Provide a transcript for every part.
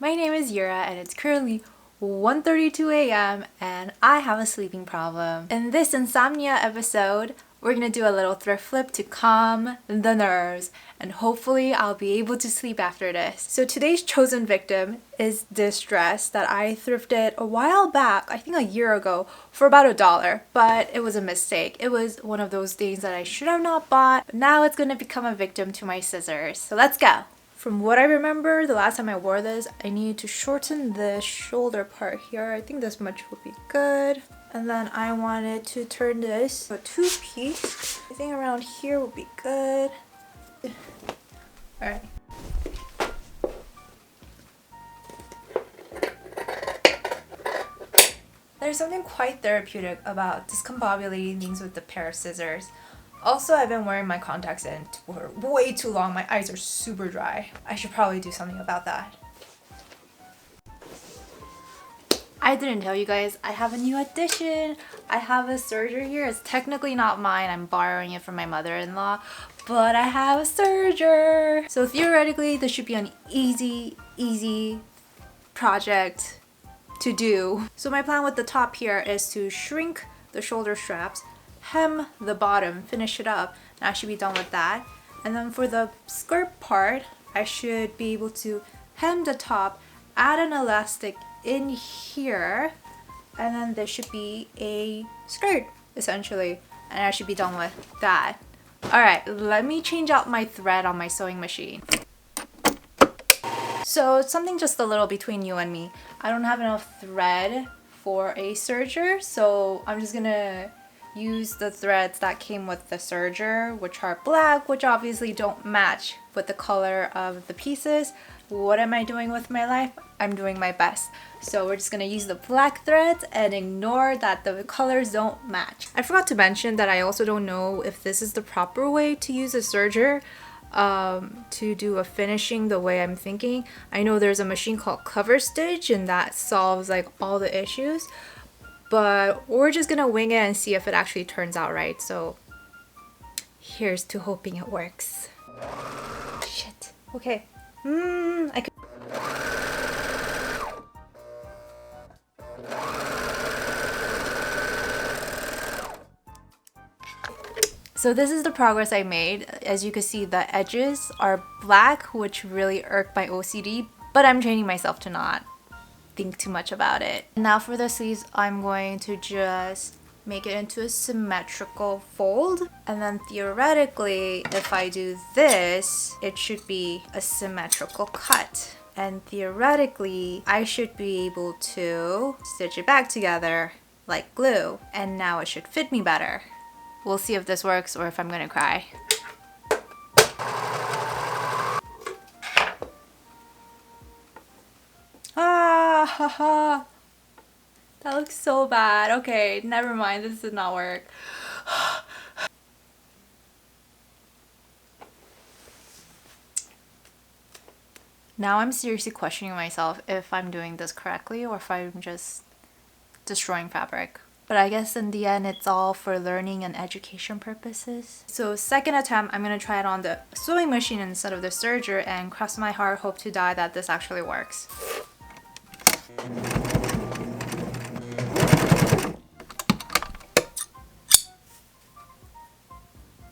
My name is Yura and it's currently 1:32 a.m. and I have a sleeping problem. In this insomnia episode, we're gonna do a little thrift flip to calm the nerves and hopefully I'll be able to sleep after this. So today's chosen victim is this dress that I thrifted a while back, I think a year ago, for about $1, but it was a mistake. It was one of those things that I should have not bought, but now it's gonna become a victim to my scissors. So let's go! From what I remember, the last time I wore this, I needed to shorten the shoulder part here. I think this much would be good. And then I wanted to turn this to a two-piece. I think around here would be good. Alright. There's something quite therapeutic about discombobulating things with a pair of scissors. Also, I've been wearing my contacts in for way too long. My eyes are super dry. I should probably do something about that. I didn't tell you guys, I have a new addition. I have a serger here. It's technically not mine. I'm borrowing it from my mother-in-law, but I have a serger. So theoretically, this should be an easy project to do. So my plan with the top here is to shrink the shoulder straps, hem the bottom, finish it up, and I should be done with that. And then for the skirt part, I should be able to hem the top, add an elastic in here, and then there should be a skirt essentially, and I should be done with that. Alright, let me change out my thread on my sewing machine. So something just a little between you and me. I don't have enough thread for a serger, so I'm just gonna use the threads that came with the serger, which are black, which obviously don't match with the color of the pieces. What am I doing with my life? I'm doing my best. So we're just gonna use the black threads and ignore that the colors don't match. I forgot to mention that I also don't know if this is the proper way to use a serger to do a finishing the way I'm thinking. I know there's a machine called Cover Stitch and that solves like all the issues, but we're just gonna wing it and see if it actually turns out right. So here's to hoping it works. Shit. Okay. I could. So this is the progress I made. As you can see, the edges are black, which really irk my OCD, but I'm training myself to not think too much about it. Now for the sleeves, I'm going to just make it into a symmetrical fold, and then theoretically if I do this, it should be a symmetrical cut, and theoretically I should be able to stitch it back together like glue, and now it should fit me better. We'll see if this works or if I'm gonna cry. Ah, haha. That looks so bad. Okay, never mind. This did not work. Now I'm seriously questioning myself if I'm doing this correctly or if I'm just destroying fabric. But I guess in the end, it's all for learning and education purposes. So second attempt, I'm gonna try it on the sewing machine instead of the serger, and cross my heart, hope to die that this actually works.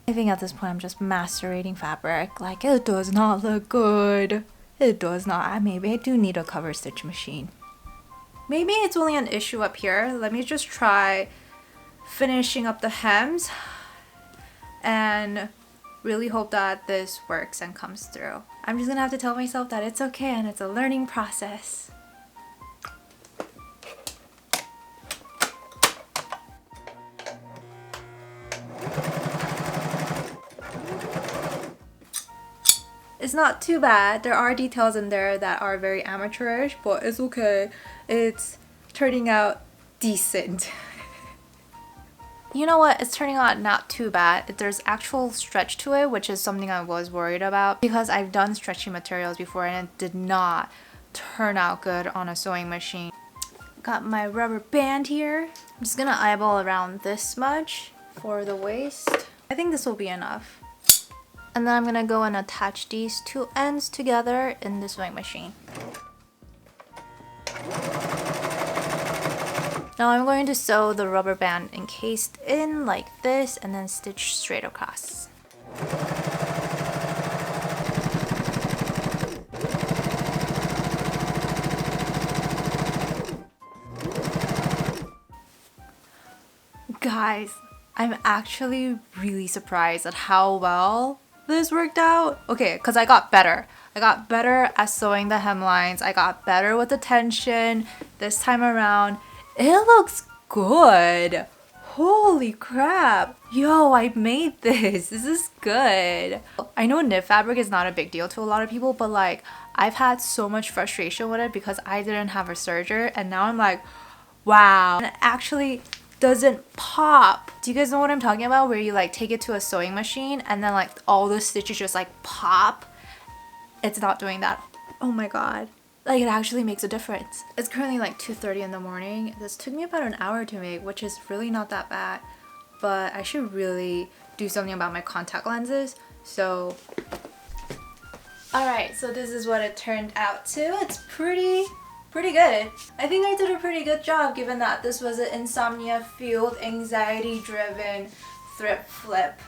I think at this point I'm just macerating fabric. Like, it does not look good. It does not. Maybe I do need a cover stitch machine. Maybe it's only an issue up here. Let me just try finishing up the hems and really hope that this works and comes through. I'm just gonna have to tell myself that it's okay and it's a learning process. It's not too bad. There are details in there that are very amateurish, but it's okay. It's turning out decent. You know what? It's turning out not too bad. There's actual stretch to it, which is something I was worried about because I've done stretchy materials before and it did not turn out good on a sewing machine. Got my rubber band here. I'm just gonna eyeball around this much for the waist. I think this will be enough. And then I'm gonna go and attach these two ends together in the sewing machine. Now I'm going to sew the rubber band encased in like this and then stitch straight across. Guys, I'm actually really surprised at how well this worked out. Okay, because I got better. I got better at sewing the hemlines. I got better with the tension this time around. It looks good. Holy crap. Yo, I made this. This is good. I know knit fabric is not a big deal to a lot of people, but like I've had so much frustration with it because I didn't have a serger, and now I'm like, wow. And it actually doesn't pop. Do you guys know what I'm talking about? Where you like take it to a sewing machine and then like all the stitches just like pop. It's not doing that. Oh my god. Like it actually makes a difference. It's currently like 2:30 in the morning. This took me about an hour to make, which is really not that bad. But I should really do something about my contact lenses. So alright, so this is what it turned out to. It's pretty good. I think I did a pretty good job given that this was an insomnia fueled, anxiety driven thrift flip.